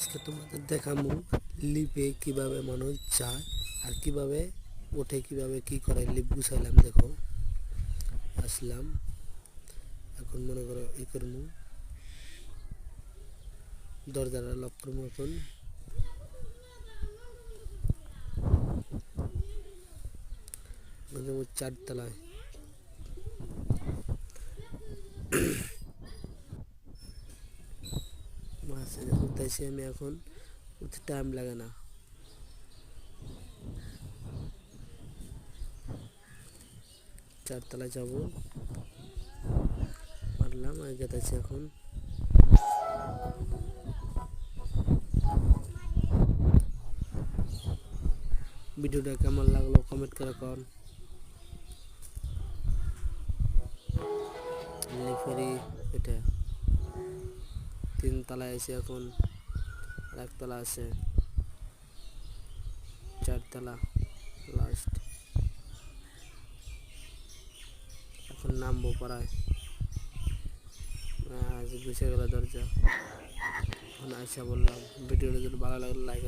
আজকে তোমাদের দেখাবো লিফে কিভাবে মানুষ যায় আর কিভাবে ওঠে, কিভাবে কি করে। লিফ গুছাইলাম, দেখো আসলাম। এখন মনে করো ই করবো, দরজাটা লক করবো। এখন চারতলায় উঠতেছি আমি। এখন উঠতে টাইম লাগে না। চারতলায় যাব, পারলাম আর গেতেছি। এখন ভিডিওটা কেমন লাগলো কমেন্ট করে কন। লিফেরি এটা 3 তলায় আছে, এখন আর 1 তলা আছে, 4 তলা লাস্ট। এখন নামবো পাড়ায়, গুছিয়ে গেল দরজা। এখন আইসা বললাম। ভিডিওটা যদি ভালো লাগলে লাইক